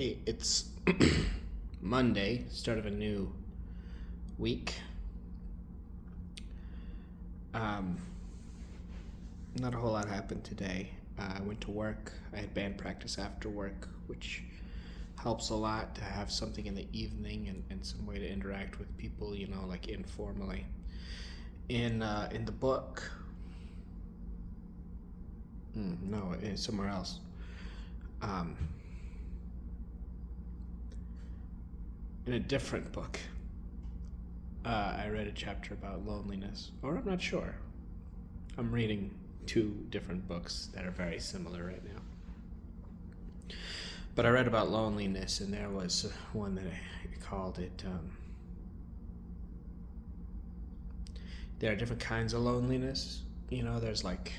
Hey, it's Monday, start of a new week. Um, Not a whole lot happened today. I went to work. I had band practice after work, which helps a lot to have something in the evening and some way to interact with people, like informally. In the book, no, it's somewhere else. Um, in a different book, I read a chapter about loneliness, or I'm not sure. I'm reading two different books that are very similar right now. But I read about loneliness, and there was one that I called it. There are different kinds of loneliness. There's like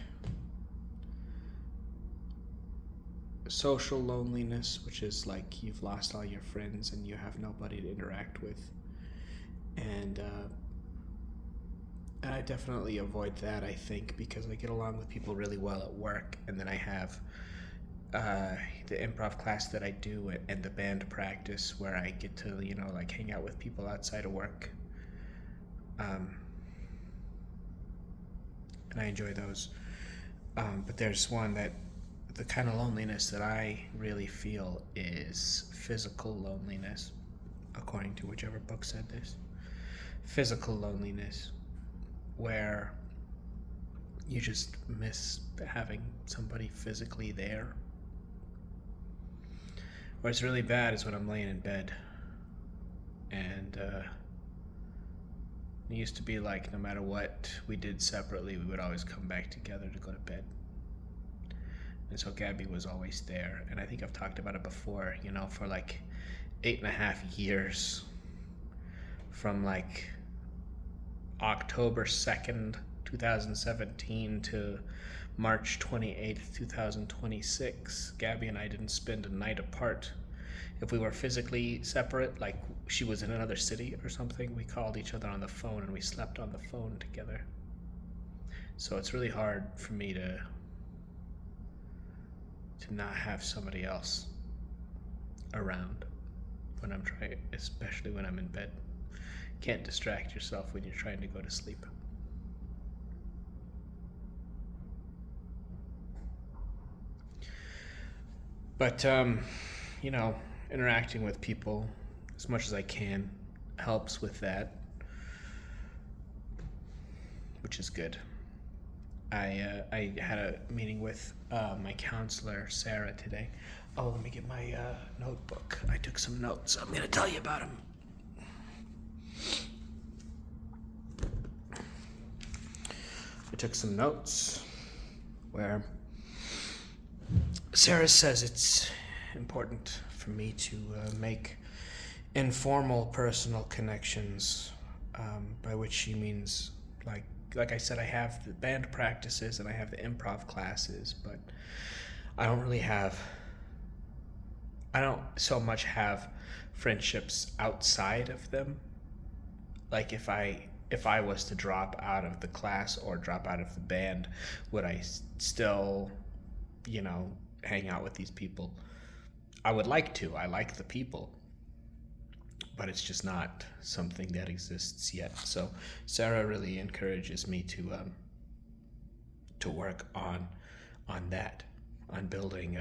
social loneliness, which is like you've lost all your friends and you have nobody to interact with. And I definitely avoid that, I think, because I get along with people really well at work, and then I have the improv class that I do and the band practice where I get to, like hang out with people outside of work. And I enjoy those. But there's one that the kind of loneliness that I really feel is physical loneliness, according to whichever book said this. Physical loneliness, where you just miss having somebody physically there. Where it's really bad is when I'm laying in bed and it used to be like no matter what we did separately, we would always come back together to go to bed. And so Gabby was always there. And I think I've talked about it before, for like 8.5 years, from like October 2nd, 2017 to March 28th, 2026, Gabby and I didn't spend a night apart. If we were physically separate, like she was in another city or something, we called each other on the phone and we slept on the phone together. So it's really hard for me to not have somebody else around when I'm trying, especially when I'm in bed. Can't distract yourself when you're trying to go to sleep. But interacting with people as much as I can helps with that, which is good. I had a meeting with my counselor, Sara, today. Oh, let me get my notebook. I took some notes. I'm going to tell you about them. I took some notes where Sara says it's important for me to make informal personal connections, by which she means like I said, I have the band practices and I have the improv classes, but I don't so much have friendships outside of them. Like if I was to drop out of the class or drop out of the band, would I still, hang out with these people? I would like to. I like the people, but it's just not something that exists yet. So Sara really encourages me to work on that, on building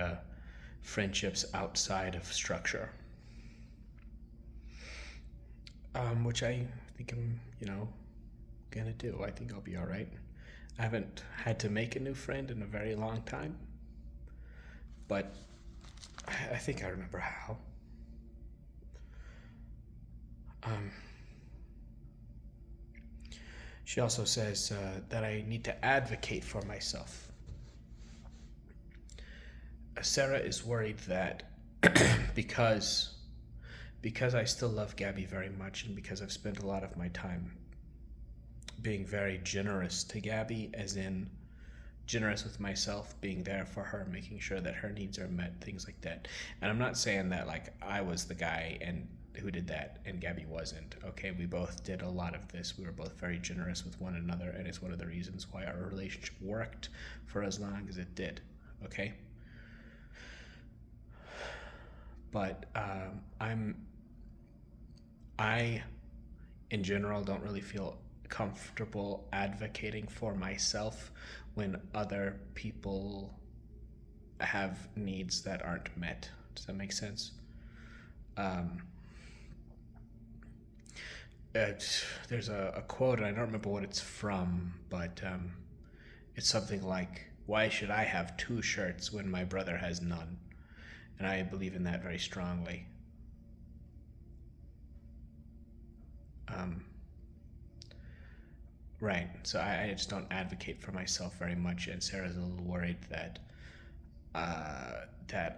friendships outside of structure, which I think I'm gonna do. I think I'll be all right. I haven't had to make a new friend in a very long time, but I think I remember how. She also says that I need to advocate for myself. Sara is worried that because I still love Gabby very much, and because I've spent a lot of my time being very generous to Gabby, as in generous with myself, being there for her, making sure that her needs are met, things like that. And I'm not saying that like I was the guy and who did that and Gabby wasn't. Okay, we both did a lot of this. We were both very generous with one another, and it's one of the reasons why our relationship worked for as long as it did. Okay? but I in general don't really feel comfortable advocating for myself when other people have needs that aren't met. Does that make sense? Um, there's a quote, and I don't remember what it's from, but it's something like, "Why should I have two shirts when my brother has none?" And I believe in that very strongly. Um, right. So I just don't advocate for myself very much, and Sarah's a little worried that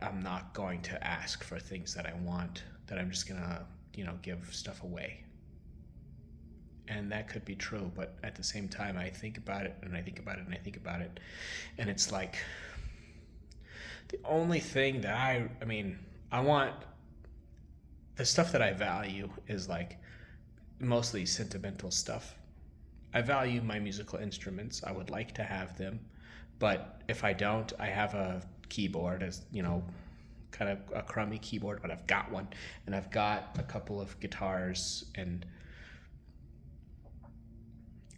I'm not going to ask for things that I want, that I'm just gonna, give stuff away. And that could be true, but at the same time, I think about it and I think about it and I think about it, and it's like the only thing that I want, the stuff that I value is like mostly sentimental stuff. I value my musical instruments. I would like to have them, but if I don't, I have a keyboard, as kind of a crummy keyboard, but I've got one, and I've got a couple of guitars, and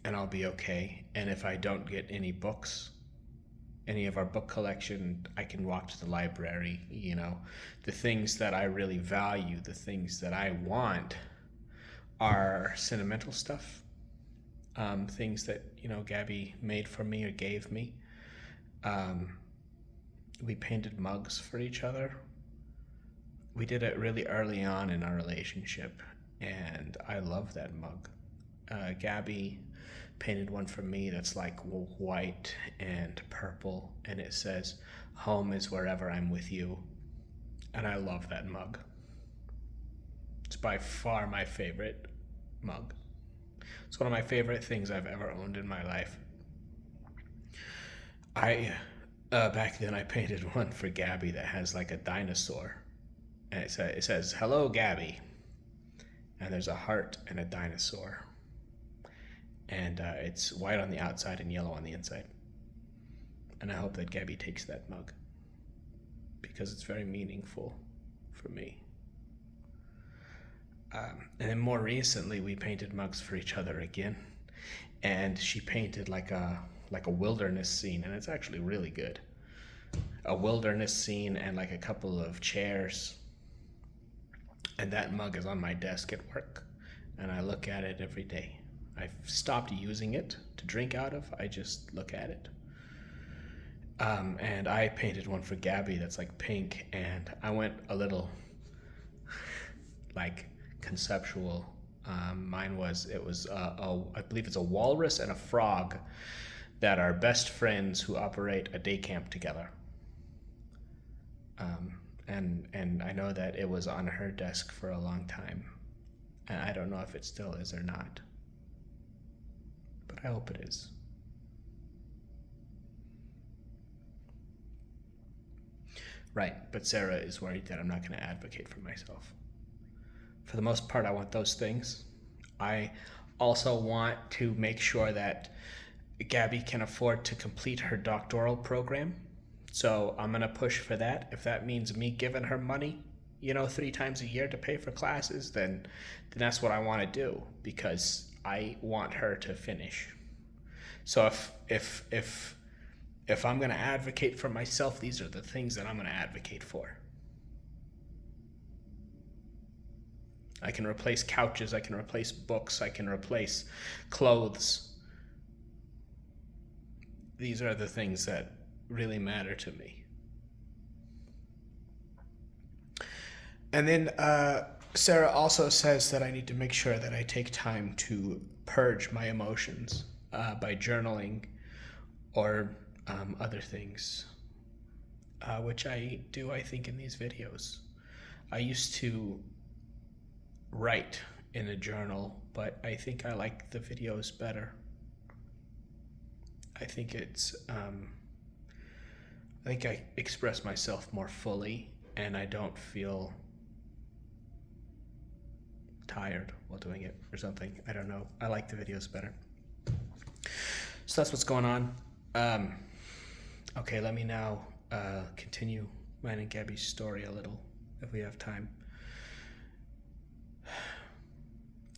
I'll be okay. And if I don't get any books, any of our book collection, I can walk to the library. The things that I really value, the things that I want, are sentimental stuff. Things that Gabby made for me or gave me. We painted mugs for each other. We did it really early on in our relationship, and I love that mug. Gabby painted one for me that's like white and purple, and it says, "Home is wherever I'm with you." And I love that mug. It's by far my favorite mug. It's one of my favorite things I've ever owned in my life. I back then I painted one for Gabby that has like a dinosaur, and it says "Hello, Gabby," and there's a heart and a dinosaur, and it's white on the outside and yellow on the inside. And I hope that Gabby takes that mug because it's very meaningful for me. And then more recently, we painted mugs for each other again, and she painted like a wilderness scene, and it's actually really good. A wilderness scene and like a couple of chairs, and that mug is on my desk at work, and I look at it every day. I've stopped using it to drink out of. I just look at it. And I painted one for Gabby that's like pink, and I went a little like conceptual. Mine was, I believe it's a walrus and a frog that are best friends who operate a day camp together. And I know that it was on her desk for a long time, and I don't know if it still is or not, but I hope it is. Right, but Sarah is worried that I'm not going to advocate for myself. For the most part, I want those things. I also want to make sure that Gabby can afford to complete her doctoral program. So I'm going to push for that. If that means me giving her money, 3 times a year to pay for classes, then that's what I want to do, because I want her to finish. So if I'm going to advocate for myself, these are the things that I'm going to advocate for. I can replace couches, I can replace books, I can replace clothes. These are the things that really matter to me. And then Sarah also says that I need to make sure that I take time to purge my emotions by journaling or other things, which I do, I think, in these videos. I used to write in a journal, but I think I like the videos better. I think I think I express myself more fully, and I don't feel tired while doing it or something. I don't know. I like the videos better. So that's what's going on. Okay, let me now continue mine and Gabby's story a little. if we have time.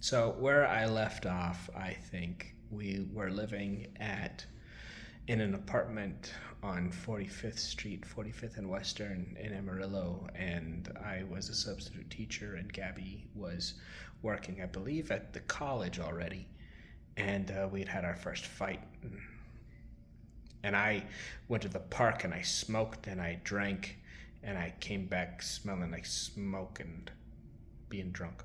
So where I left off, I think we were living at in an apartment on 45th Street, 45th and Western in Amarillo, and I was a substitute teacher, and Gabby was working, I believe, at the college already. And we'd had our first fight, and I went to the park and I smoked and I drank, and I came back smelling like smoke and being drunk.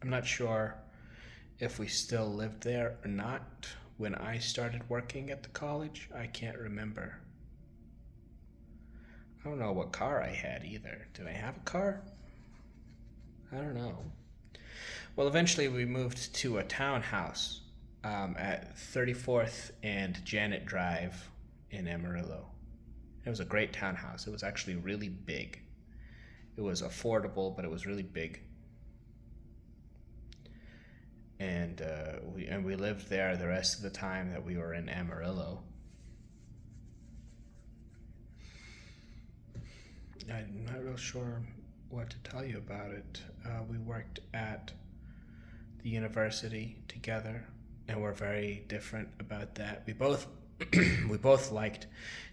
I'm not sure if we still lived there or not when I started working at the college. I can't remember. I don't know what car I had either. Did I have a car? I don't know. Well, eventually we moved to a townhouse at 34th and Janet Drive in Amarillo. It was a great townhouse. It was actually really big. It was affordable, but it was really big. And we lived there the rest of the time that we were in Amarillo. I'm not real sure what to tell you about it. We worked at the university together, and we're very different about that. We both we both liked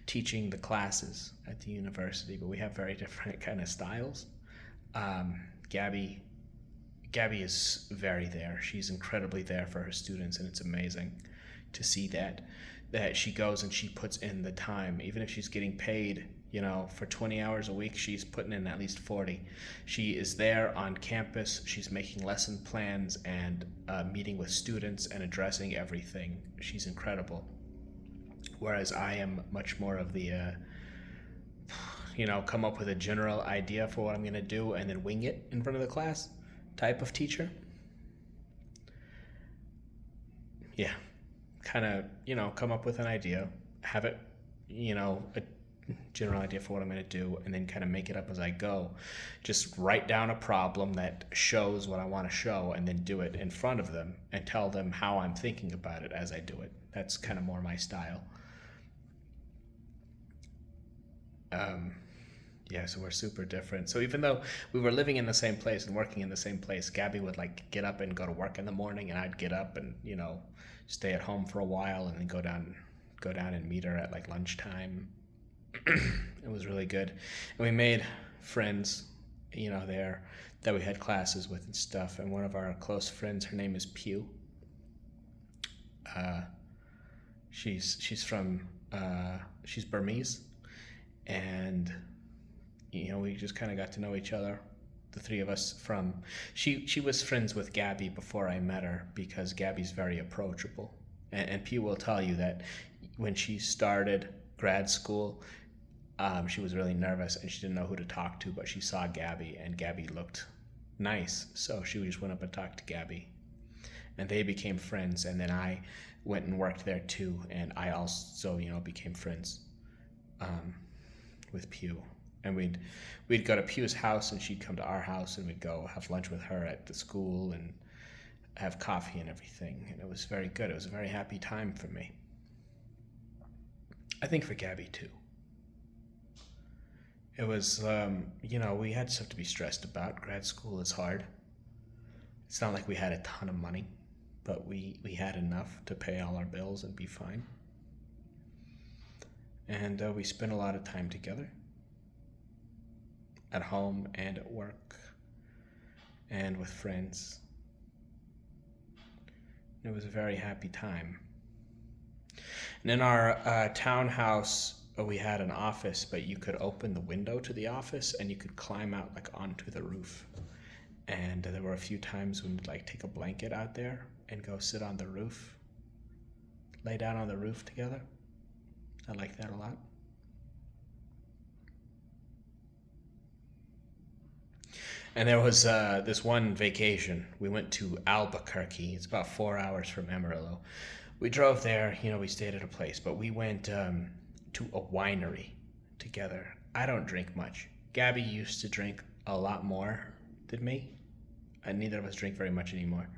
teaching the classes at the university, but we have very different kind of styles. Um, Gabby Gabby is very there. She's incredibly there for her students, and it's amazing to see that she goes and she puts in the time, even if she's getting paid, for 20 hours a week, she's putting in at least 40. She is there on campus. She's making lesson plans and meeting with students and addressing everything. She's incredible. Whereas I am much more of the come up with a general idea for what I'm going to do and then wing it in front of the class type of teacher. Yeah, kind of, come up with an idea, have it, a general idea for what I'm going to do, and then kind of make it up as I go. Just write down a problem that shows what I want to show and then do it in front of them and tell them how I'm thinking about it as I do it. That's kind of more my style. Um, yeah, so we're super different. So even though we were living in the same place and working in the same place, Gabby would like get up and go to work in the morning, and I'd get up and stay at home for a while, and then go down and meet her at like lunchtime. It was really good, and we made friends, there that we had classes with and stuff. And one of our close friends, her name is Pew. Uh, she's from she's Burmese, and we just kind of got to know each other, the three of us. From she was friends with Gabby before I met her, because Gabby's very approachable, and Pew will tell you that when she started grad school, she was really nervous and she didn't know who to talk to, but she saw Gabby and Gabby looked nice, so she just went up and talked to Gabby, and they became friends. And then I went and worked there too, and I also became friends with Pew. And we'd go to Pew's house, and she'd come to our house, and we'd go have lunch with her at the school and have coffee and everything. And it was very good. It was a very happy time for me. I think for Gabby too. It was, we had stuff to be stressed about. Grad school is hard. It's not like we had a ton of money, but we had enough to pay all our bills and be fine. And we spent a lot of time together, at home and at work and with friends. It was a very happy time. And in our townhouse, we had an office, but you could open the window to the office and you could climb out like onto the roof. And there were a few times when we'd like take a blanket out there and go sit on the roof, lay down on the roof together. I like that a lot. And there was this one vacation. We went to Albuquerque. It's about 4 hours from Amarillo. We drove there, we stayed at a place, but we went to a winery together. I don't drink much. Gabby used to drink a lot more than me, and neither of us drink very much anymore.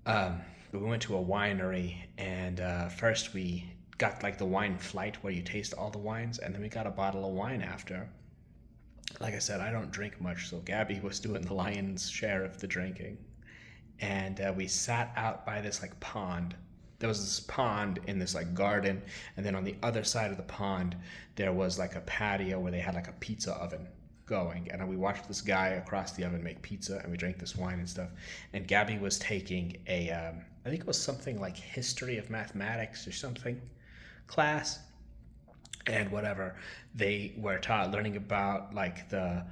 Um, but we went to a winery, and first we got like the wine flight where you taste all the wines, and then we got a bottle of wine after. Like I said, I don't drink much, so Gabby was doing the lion's share of the drinking. And we sat out by this like pond. There was this pond in this like garden, and then on the other side of the pond there was like a patio where they had like a pizza oven going, and we watched this guy across the oven make pizza, and we drank this wine and stuff. And Gabby was taking a I think it was something like history of mathematics or something class, and whatever they were taught, learning about like the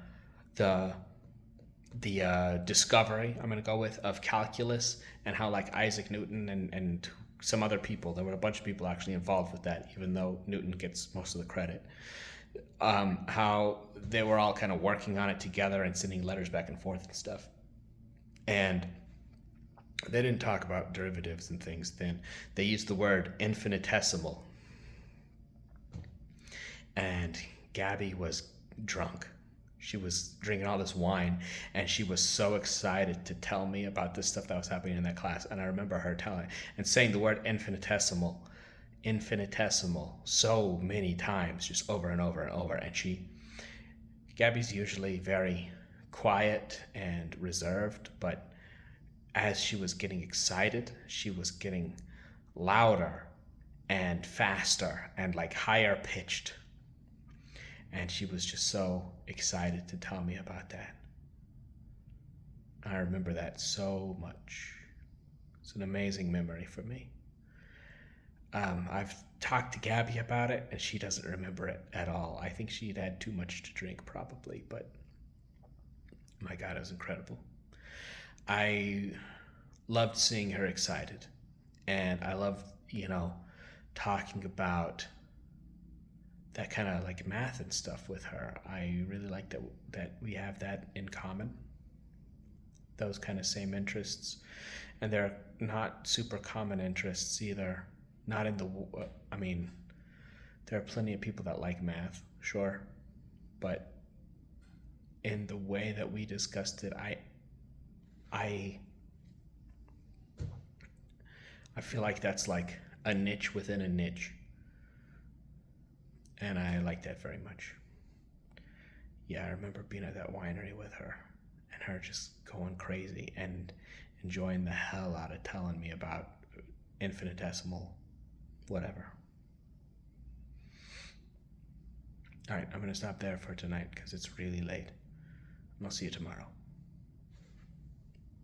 discovery, I'm going to go with, of calculus, and how like Isaac Newton and some other people, there were a bunch of people actually involved with that, even though Newton gets most of the credit. How they were all kind of working on it together and sending letters back and forth and stuff. And they didn't talk about derivatives and things then. They used the word infinitesimal. And Gabby was drunk. She was drinking all this wine, and she was so excited to tell me about this stuff that was happening in that class. And I remember her telling and saying the word infinitesimal so many times, just over and over and over. And Gabby's usually very quiet and reserved, but as she was getting excited, she was getting louder and faster and like higher pitched. And she was just so excited to tell me about that. I remember that so much. It's an amazing memory for me. I've talked to Gabby about it, and she doesn't remember it at all. I think she'd had too much to drink, probably, but my God, it was incredible. I loved seeing her excited, and I loved, talking about that kind of like math and stuff with her. I really like that we have that in common. Those kind of same interests, and they're not super common interests either. Not in the, I mean, there are plenty of people that like math, sure, but in the way that we discussed it, I feel like that's like a niche within a niche, and I like that very much. Yeah, I remember being at that winery with her, and her just going crazy and enjoying the hell out of telling me about infinitesimal whatever. All right, I'm going to stop there for tonight because it's really late. And I'll see you tomorrow.